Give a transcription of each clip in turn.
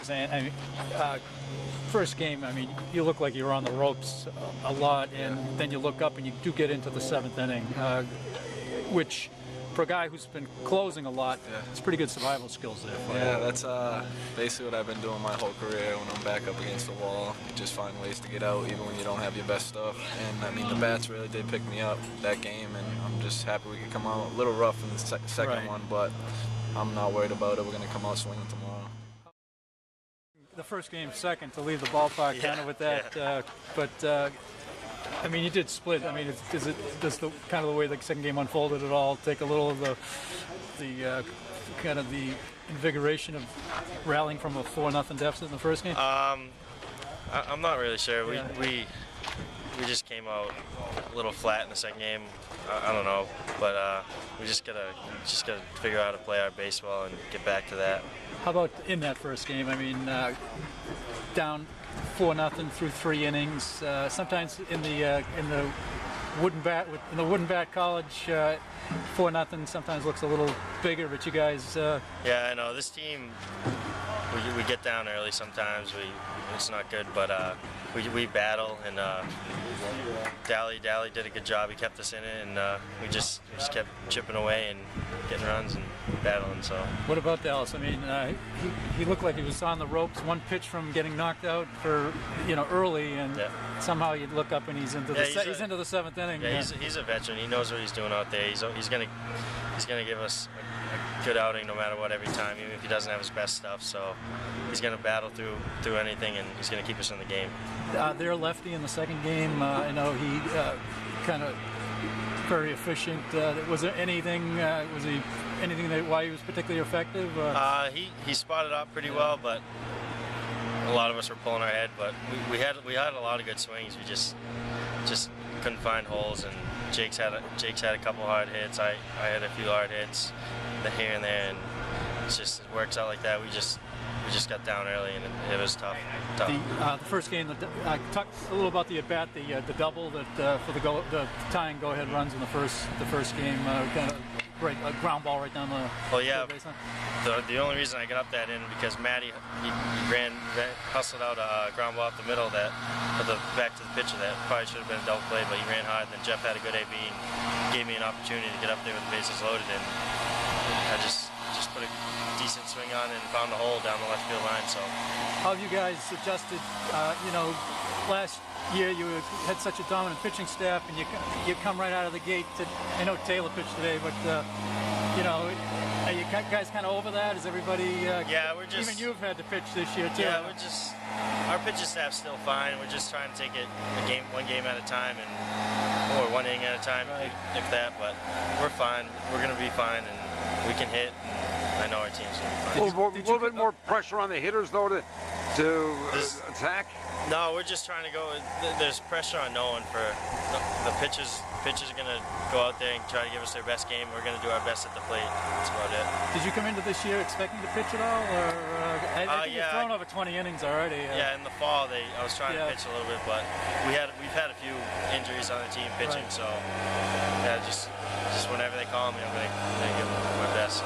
saying, I mean, first game, I mean, you look like you were on the ropes a lot, and then you look up and you do get into the 7th inning, which for a guy who's been closing a lot, it's pretty good survival skills there. Yeah, that's basically what I've been doing my whole career. When I'm back up against the wall, you just find ways to get out even when you don't have your best stuff. And I mean, the bats really did pick me up that game, and I'm just happy we could come out a little rough in the second one, but I'm not worried about it. We're going to come out swinging tomorrow. The first game second to leave the ballpark kind of with that, but I mean, you did split. I mean, does the kind of the way the second game unfolded at all take a little of the kind of the invigoration of rallying from a 4-0 deficit in the first game? I'm not really sure. We just came out a little flat in the second game. I don't know, but we just gotta figure out how to play our baseball and get back to that. How about in that first game? I mean, down 4-0 through 3 innings. Sometimes in the wooden bat college, 4-0 sometimes looks a little bigger. But you guys. Yeah, I know this team. We get down early sometimes. It's not good, but we battle, and Dally did a good job. He kept us in it, and we just kept chipping away and getting runs and battling. So. What about Dallas? I mean, he looked like he was on the ropes, one pitch from getting knocked out for early, and somehow you look up and he's into the 7th inning. Yeah, he's a veteran. He knows what he's doing out there. He's gonna give us a good outing no matter what every time, even if he doesn't have his best stuff. So he's gonna battle through anything, and he's gonna keep us in the game. Their lefty in the second game, I know he kind of very efficient. Was there anything? Was he anything why he was particularly effective? He spotted up pretty well, but a lot of us were pulling our head. But we had a lot of good swings. We just couldn't find holes, and Jake's had a couple hard hits. I had a few hard hits, here and there, and it works out like that. We just got down early, and it was tough. The first game, talk a little about the at bat, the double that for the tying go-ahead runs in the first game, kind of a ground ball right down the. Well, yeah. The only reason I got up that in because Matty he hustled out a ground ball up the middle back to the pitcher that probably should have been a double play, but he ran hard. Then Jeff had a good AB and gave me an opportunity to get up there with the bases loaded, and I just put a decent swing on and found a hole down the left field line. So, how have you guys adjusted? Last year you had such a dominant pitching staff, and you come right out of the gate. I know Taylor pitched today, but are you guys kind of over that? Is everybody? We're just. Even you've had to pitch this year too. Yeah, our pitching staff's still fine. We're just trying to take it one game at a time, or one inning at a time, if that. But we're fine. We're gonna be fine, and we can hit. And I know our team's gonna be fine. A little bit more pressure on the hitters though to attack. No, we're just trying to go. There's pressure on no one for the pitchers. Pitchers are gonna go out there and try to give us their best game. We're gonna do our best at the plate. That's about it. Did you come into this year expecting to pitch at all, or I think you've thrown over 20 innings already? Yeah, in the fall I was trying to pitch a little bit, but we've had a few injuries on the team pitching, so just whenever they call me, I'm gonna give them my best. So.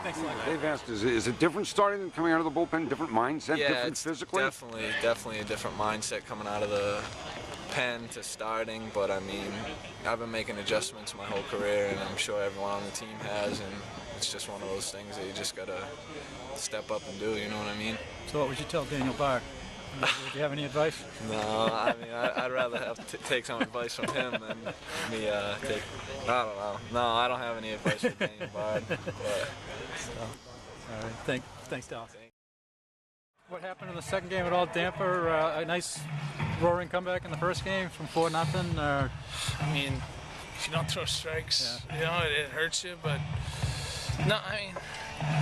Thanks a lot. They've asked, is it different starting than coming out of the bullpen? Different mindset, different physically? Definitely a different mindset coming out of the pen to starting. But I mean, I've been making adjustments my whole career, and I'm sure everyone on the team has. And it's just one of those things that you just gotta step up and do. You know what I mean? So, what would you tell Daniel Barr? Do you have any advice? No, I mean, I'd rather take some advice from him than me take. I don't know. No, I don't have any advice for Daniel Barr. All right, thanks, Dallas. What happened in the second game at all damper a nice roaring comeback in the first game from 4-0? I mean, if you don't throw strikes, it hurts you. But no, I mean,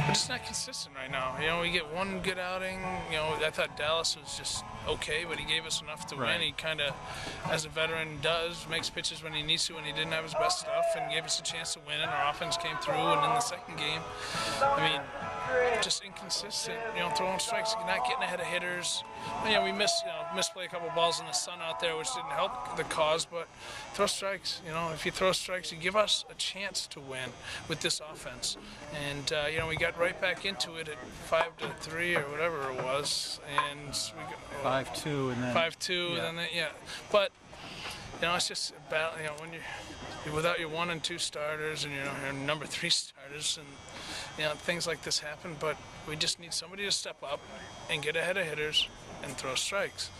we're just not consistent right now. We get one good outing. I thought Dallas was just okay, but he gave us enough to win. He kind of, as a veteran does, makes pitches when he needs to when he didn't have his best stuff, and gave us a chance to win, and our offense came through. And in the second game, I mean, just inconsistent. Throwing strikes, not getting ahead of hitters. We misplay a couple balls in the sun out there, which didn't help the cause. But throw strikes. If you throw strikes, you give us a chance to win with this offense. And we got right back into it at 5-3 or whatever it was, and we got 5-2 and then 5-2, and then But it's just about when you're without your 1 and 2 starters and your number 3 starters, and things like this happen. But we just need somebody to step up and get ahead of hitters and throw strikes.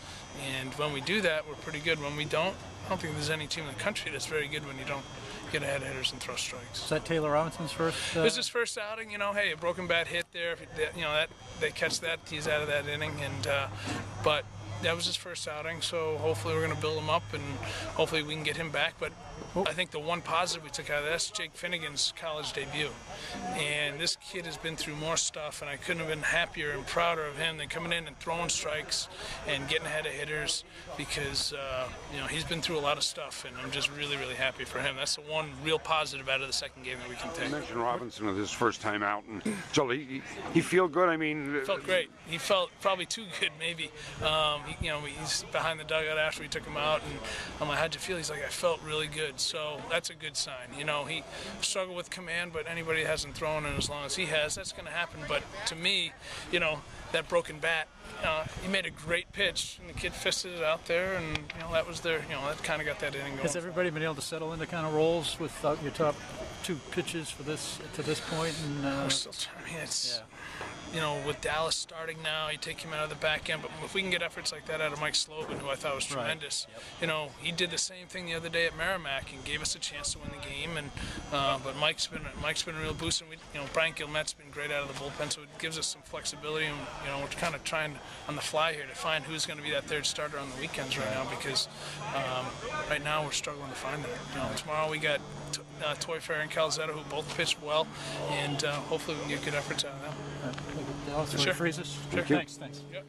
And when we do that, we're pretty good. When we don't, I don't think there's any team in the country that's very good when you don't get ahead of hitters and throw strikes. Is that Taylor Robinson's first? It was his first outing. Hey, a broken bat hit there. That they catch that, he's out of that inning. And but that was his first outing, so hopefully we're going to build him up and hopefully we can get him back. But I think the one positive we took out of that's Jake Finnegan's college debut. And this kid has been through more stuff, and I couldn't have been happier and prouder of him than coming in and throwing strikes and getting ahead of hitters, because he's been through a lot of stuff, and I'm just really, really happy for him. That's the one real positive out of the second game that we can take. You mentioned Robinson with his first time out, and Joel, he feel good? I mean, he felt great. He felt probably too good, maybe. He's behind the dugout after we took him out, and I'm like, how'd you feel? He's like, I felt really good. So that's a good sign. He struggled with command, but anybody that hasn't thrown in as long as he has, that's going to happen. But to me, that broken bat, he made a great pitch, and the kid fisted it out there, and that was that kind of got that inning going. Has everybody been able to settle into kind of roles without your top 2 pitches to this point? And we're still trying. It's with Dallas starting now, you take him out of the back end. But if we can get efforts like that out of Mike Slobin, who I thought was tremendous, he did the same thing the other day at Merrimack and gave us a chance to win the game. And but Mike's been a real boost, and Brian Gilmette's been great out of the bullpen, so it gives us some flexibility. And we're kind of trying on the fly here to find who's going to be that third starter on the weekends right now, because right now we're struggling to find that. Tomorrow we got Toy Fair and Calzetta, who both pitched well, and hopefully we can get good efforts out of them. Dallas, Sure. freezes. Sure. Thanks. Yep.